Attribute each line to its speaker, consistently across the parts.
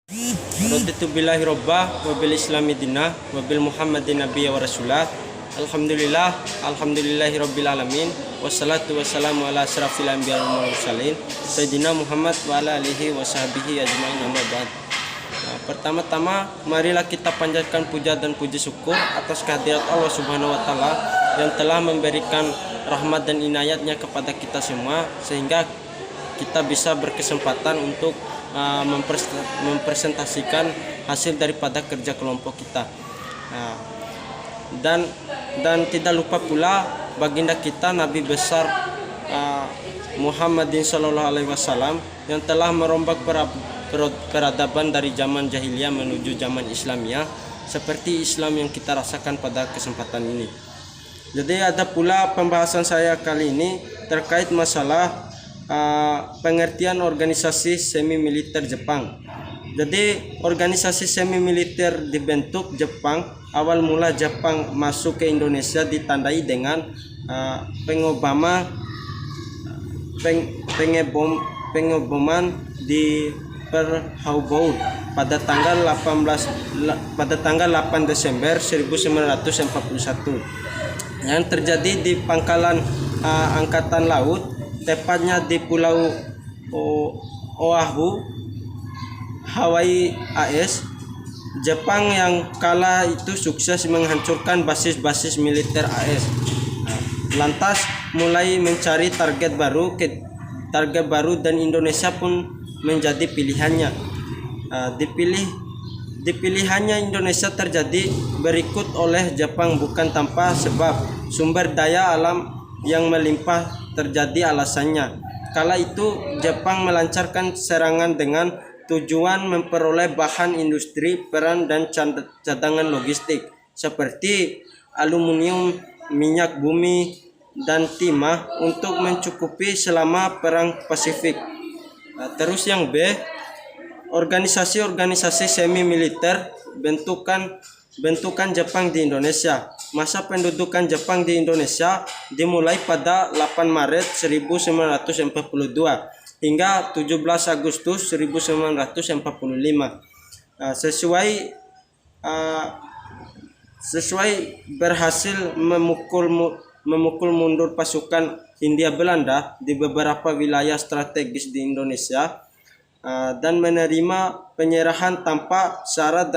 Speaker 1: Raditu billahi robba wa bil islami dinah wa bil muhammadin nabiyya wa rasulah. Alhamdulillahi rabbil alamin. Wassalatu wassalamu ala asrafil anbiya wal mursalin sayyidina Muhammad wa ala alihi wa sahbihi ajmain, amma ba'd. Pertama-tama marilah kita panjatkan puja dan puji syukur atas kehadirat Allah Subhanahu wa taala yang telah memberikan rahmat dan inayatnya kepada kita semua sehingga kita bisa berkesempatan untuk mempresentasikan hasil daripada kerja kelompok kita. Dan tidak lupa pula baginda kita Nabi besar Muhammadin Sallallahu Alaihi Wasallam yang telah merombak peradaban dari zaman jahiliyah menuju zaman Islamiyah seperti Islam yang kita rasakan pada kesempatan ini. Jadi ada pula pembahasan saya kali ini terkait masalah pengertian organisasi semi militer Jepang. Jadi organisasi semi militer dibentuk Jepang. Awal mula Jepang masuk ke Indonesia ditandai dengan pengeboman di Pearl Harbor pada tanggal 8 Desember 1941 yang terjadi di pangkalan angkatan laut, tepatnya di Pulau Oahu, Hawaii AS. Jepang yang kala itu sukses menghancurkan basis-basis militer AS. Lantas mulai mencari target baru dan Indonesia pun menjadi pilihannya. Dipilihannya Indonesia terjadi berikut oleh Jepang bukan tanpa sebab. Sumber daya alam yang melimpah terjadi alasannya. Kala itu Jepang melancarkan serangan dengan tujuan memperoleh bahan industri, peran dan cadangan logistik seperti aluminium, minyak bumi dan timah untuk mencukupi selama perang Pasifik. Terus yang B, organisasi semi militer bentukan Jepang di Indonesia. Masa pendudukan Jepang di Indonesia dimulai pada 8 Maret 1942 hingga 17 Agustus 1945. Sesuai berhasil memukul mundur pasukan Hindia Belanda di beberapa wilayah strategis di Indonesia dan menerima penyerahan tanpa syarat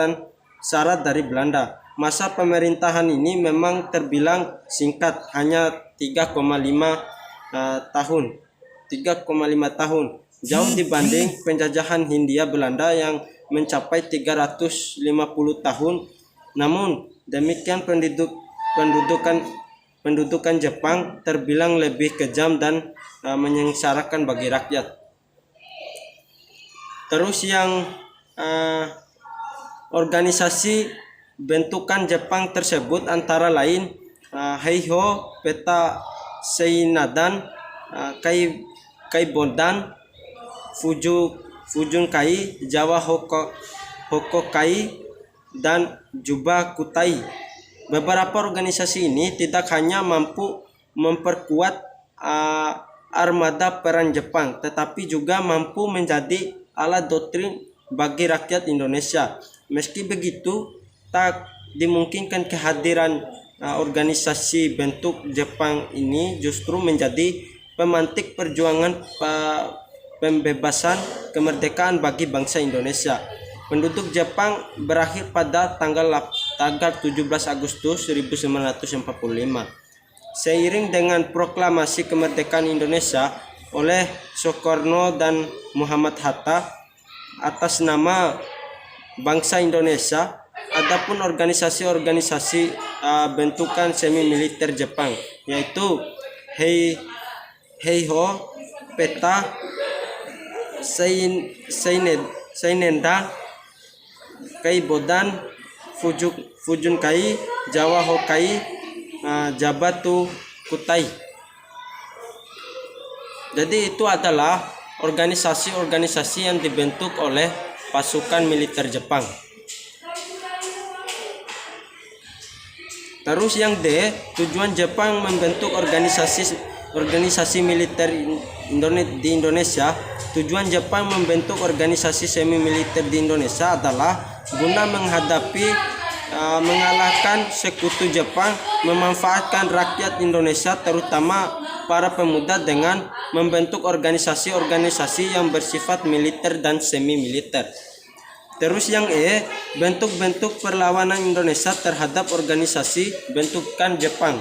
Speaker 1: dari Belanda. Masa pemerintahan ini memang terbilang singkat, hanya 3,5 tahun, jauh dibanding penjajahan Hindia Belanda yang mencapai 350 tahun. Namun demikian pendudukan Jepang terbilang lebih kejam dan menyengsarakan bagi rakyat. Terus yang organisasi bentukan Jepang tersebut antara lain Heiho, Peta Seinadan, Kaibodan, Fujunkai, Jawa Hokokai, dan Juba Kutai. Beberapa organisasi ini tidak hanya mampu memperkuat armada perang Jepang, tetapi juga mampu menjadi alat doktrin bagi rakyat Indonesia. Meski begitu, tak dimungkinkan kehadiran organisasi bentuk Jepang ini justru menjadi pemantik perjuangan pembebasan kemerdekaan bagi bangsa Indonesia. Penduduk Jepang berakhir pada tanggal 17 Agustus 1945. Seiring dengan proklamasi kemerdekaan Indonesia oleh Soekarno dan Muhammad Hatta atas nama bangsa Indonesia, adapun organisasi bentukan semi militer Jepang yaitu Heiho, Peta Seinenda, Kaibodan, Fujunkai, Jawa Hokai, Jabatu Kutai. Jadi itu adalah organisasi yang dibentuk oleh pasukan militer Jepang. Terus yang D, tujuan Jepang membentuk organisasi militer di Indonesia tujuan Jepang membentuk organisasi semi militer di Indonesia adalah guna mengalahkan sekutu Jepang, memanfaatkan rakyat Indonesia terutama para pemuda dengan membentuk organisasi-organisasi yang bersifat militer dan semi militer. Terus yang bentuk-bentuk perlawanan Indonesia terhadap organisasi bentukan Jepang.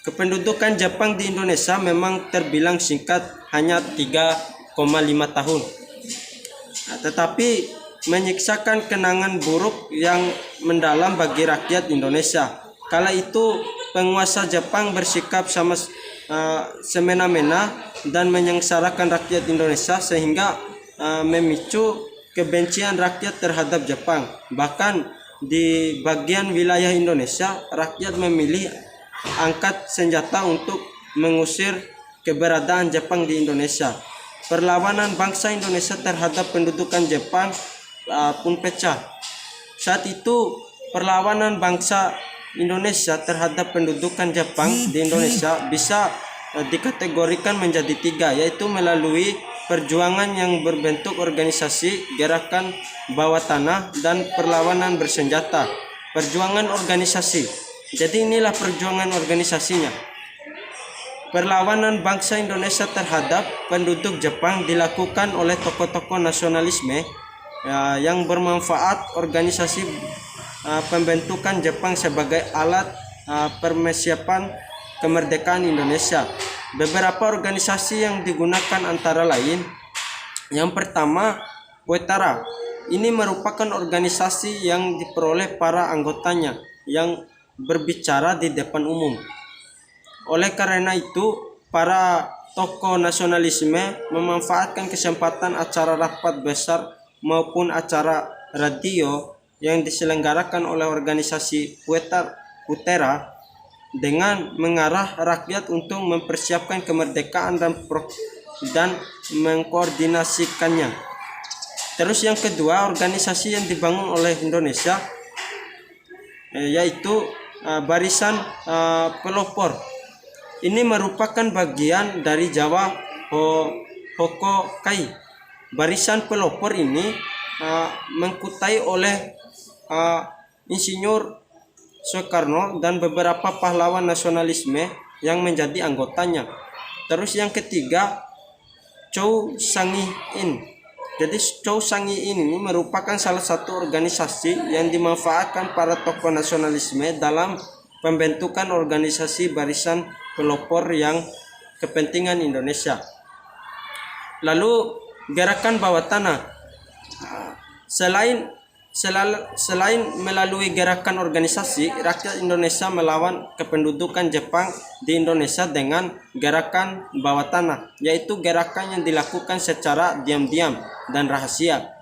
Speaker 1: Kependudukan Jepang di Indonesia memang terbilang singkat, hanya 3,5 tahun. Tetapi menyiksakan kenangan buruk yang mendalam bagi rakyat Indonesia. Kala itu penguasa Jepang bersikap semena-mena dan menyengsarakan rakyat Indonesia sehingga memicu kebencian rakyat terhadap Jepang. Bahkan di bagian wilayah Indonesia, rakyat memilih angkat senjata untuk mengusir keberadaan Jepang di Indonesia. Perlawanan bangsa Indonesia terhadap pendudukan Jepang pun pecah. Saat itu perlawanan bangsa Indonesia terhadap pendudukan Jepang di Indonesia bisa dikategorikan menjadi 3, yaitu melalui perjuangan yang berbentuk organisasi, gerakan bawah tanah, dan perlawanan bersenjata. Perjuangan organisasi. Jadi inilah perjuangan organisasinya. Perlawanan bangsa Indonesia terhadap penduduk Jepang dilakukan oleh tokoh-tokoh nasionalisme yang bermanfaat organisasi pembentukan Jepang sebagai alat persiapan kemerdekaan Indonesia. Beberapa organisasi yang digunakan antara lain, yang pertama, Wetara. Ini merupakan organisasi yang diperoleh para anggotanya yang berbicara di depan umum. Oleh karena itu, para tokoh nasionalisme memanfaatkan kesempatan acara rapat besar maupun acara radio yang diselenggarakan oleh organisasi Wetara dengan mengarah rakyat untuk mempersiapkan kemerdekaan dan mengkoordinasikannya. Terus yang kedua, organisasi yang dibangun oleh Indonesia yaitu Barisan Pelopor. Ini merupakan bagian dari Jawa Hokokai. Barisan Pelopor ini mengkutai oleh Insinyur Soekarno dan beberapa pahlawan nasionalisme yang menjadi anggotanya. Terus yang ketiga, Chow Sang-in. Jadi Chow Sang-in ini merupakan salah satu organisasi yang dimanfaatkan para tokoh nasionalisme dalam pembentukan organisasi Barisan Pelopor yang kepentingan Indonesia. Lalu gerakan bawah tanah. Selain melalui gerakan organisasi, rakyat Indonesia melawan kependudukan Jepang di Indonesia dengan gerakan bawah tanah, yaitu gerakan yang dilakukan secara diam-diam dan rahasia,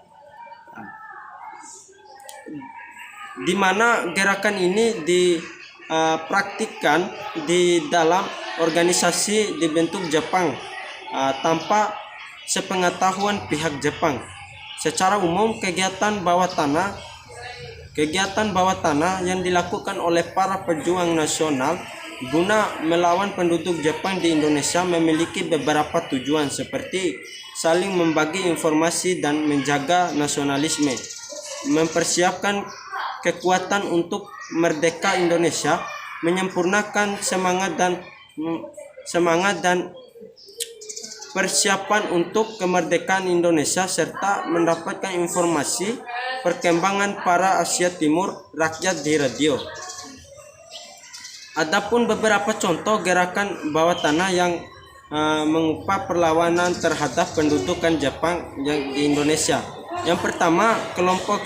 Speaker 1: di mana gerakan ini dipraktikkan di dalam organisasi dibentuk Jepang tanpa sepengetahuan pihak Jepang. Secara umum, kegiatan bawah tanah yang dilakukan oleh para pejuang nasional guna melawan penduduk Jepang di Indonesia memiliki beberapa tujuan seperti saling membagi informasi dan menjaga nasionalisme, mempersiapkan kekuatan untuk merdeka Indonesia, menyempurnakan semangat dan persiapan untuk kemerdekaan Indonesia, serta mendapatkan informasi perkembangan para Asia Timur rakyat di radio. Adapun beberapa contoh gerakan bawah tanah yang mengupaya perlawanan terhadap pendudukan Jepang di Indonesia. Yang pertama, kelompok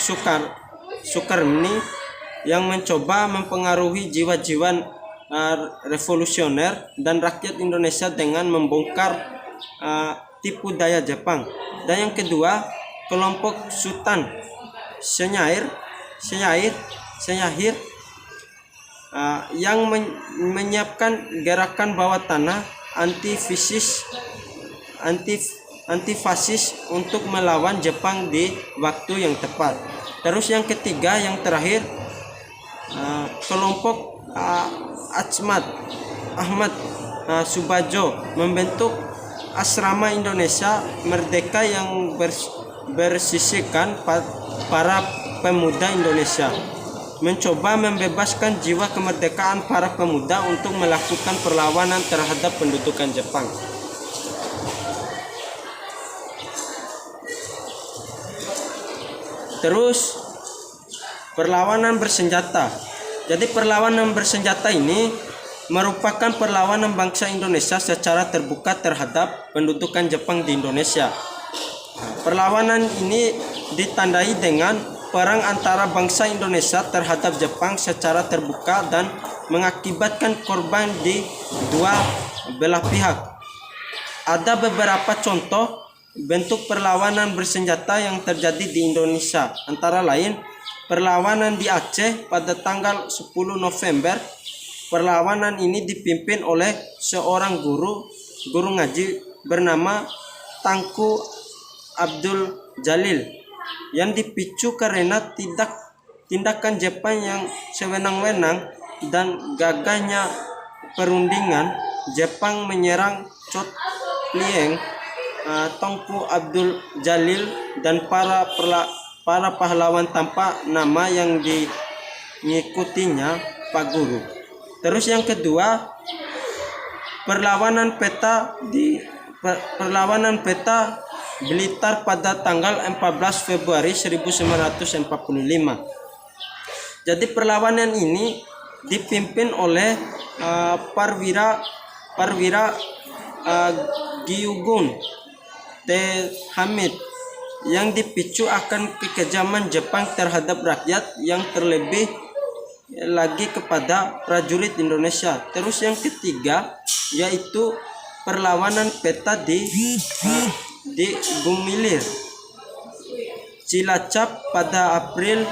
Speaker 1: Sukarni yang mencoba mempengaruhi jiwa-jiwa revolusioner dan rakyat Indonesia dengan membongkar tipu daya Jepang. Dan yang kedua, kelompok Sultan Senyair yang menyiapkan gerakan bawah tanah antifasis untuk melawan Jepang di waktu yang tepat. Terus yang ketiga, yang terakhir, kelompok Ahmad Subajo membentuk asrama Indonesia Merdeka yang bersisihkan para pemuda Indonesia, mencoba membebaskan jiwa kemerdekaan para pemuda untuk melakukan perlawanan terhadap pendudukan Jepang. Terus perlawanan bersenjata. Jadi perlawanan bersenjata ini merupakan perlawanan bangsa Indonesia secara terbuka terhadap pendudukan Jepang di Indonesia. Perlawanan ini ditandai dengan perang antara bangsa Indonesia terhadap Jepang secara terbuka dan mengakibatkan korban di dua belah pihak. Ada beberapa contoh bentuk perlawanan bersenjata yang terjadi di Indonesia, antara lain perlawanan di Aceh pada tanggal 10 November. Perlawanan ini dipimpin oleh seorang guru ngaji bernama Tangku Abdul Jalil yang dipicu karena tindakan Jepang yang sewenang-wenang dan gagahnya perundingan Jepang menyerang Chot Lieng, Tangku Abdul Jalil dan para pahlawan tanpa nama yang diikutinya Pak Guru. Terus yang kedua, perlawanan peta Blitar pada tanggal 14 Februari 1945. Jadi perlawanan ini dipimpin oleh Parwira Gyugun T. Hamid yang dipicu akan kekejaman Jepang terhadap rakyat yang terlebih lagi kepada prajurit Indonesia. Terus yang ketiga yaitu perlawanan peta di Gumilir, Cilacap pada April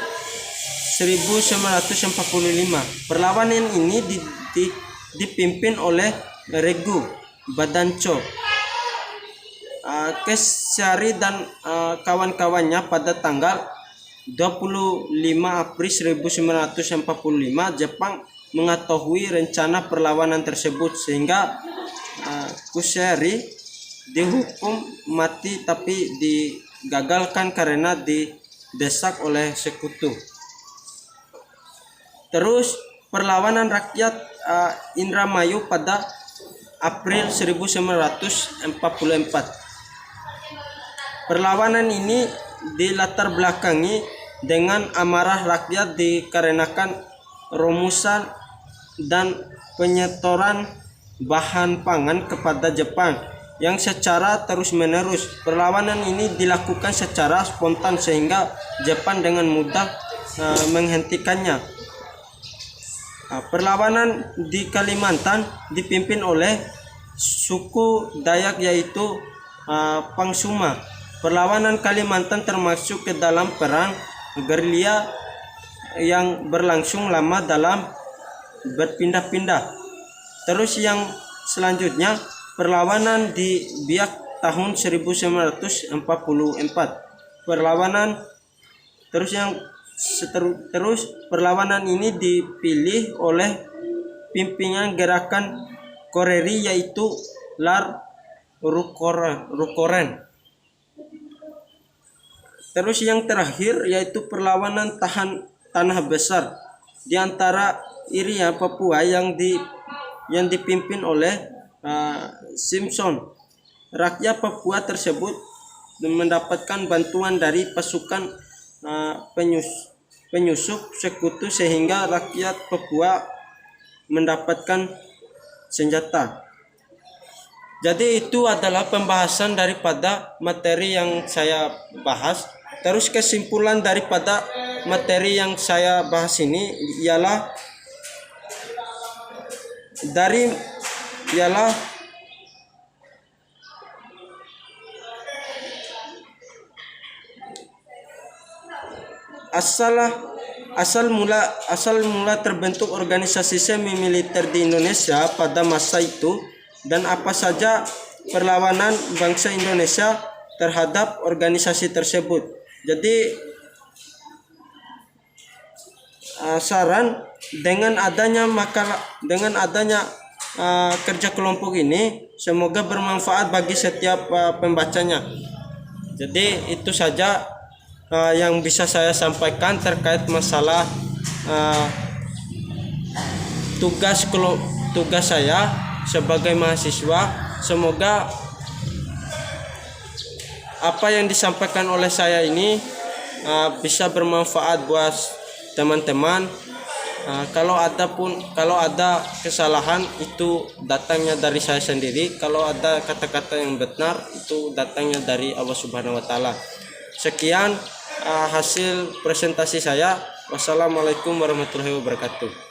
Speaker 1: 1945. Perlawanan ini dipimpin oleh Regu Badanco Kesyari dan kawan-kawannya. Pada tanggal 25 April 1945 Jepang mengetahui rencana perlawanan tersebut sehingga Kesyari dihukum mati, tapi digagalkan karena didesak oleh sekutu. Terus perlawanan rakyat Indramayu pada April 1944. Perlawanan ini dilatar belakangi dengan amarah rakyat dikarenakan rumusan dan penyetoran bahan pangan kepada Jepang yang secara terus-menerus. Perlawanan ini dilakukan secara spontan sehingga Jepang dengan mudah menghentikannya. Perlawanan di Kalimantan dipimpin oleh suku Dayak yaitu Pangsuma. Perlawanan Kalimantan termasuk ke dalam perang gerilya yang berlangsung lama dalam berpindah-pindah. Terus yang selanjutnya perlawanan di Biak tahun 1944. Perlawanan terus perlawanan ini dipilih oleh pimpinan gerakan Koreri yaitu Lar Rukoren. Terus yang terakhir yaitu perlawanan tanah besar di antara Irian Papua yang dipimpin oleh Simpson. Rakyat Papua tersebut mendapatkan bantuan dari pasukan penyusup sekutu sehingga rakyat Papua mendapatkan senjata. Jadi itu adalah pembahasan daripada materi yang saya bahas. Terus kesimpulan daripada materi yang saya bahas ini ialah asal mula terbentuk organisasi semi militer di Indonesia pada masa itu dan apa saja perlawanan bangsa Indonesia terhadap organisasi tersebut. Jadi saran dengan adanya kerja kelompok ini semoga bermanfaat bagi setiap pembacanya. Jadi itu saja yang bisa saya sampaikan terkait masalah tugas saya sebagai mahasiswa. Semoga apa yang disampaikan oleh saya ini bisa bermanfaat buat teman-teman. Kalau ada kesalahan itu datangnya dari saya sendiri. Kalau ada kata-kata yang benar itu datangnya dari Allah Subhanahu wa taala. Sekian hasil presentasi saya. Wassalamualaikum warahmatullahi wabarakatuh.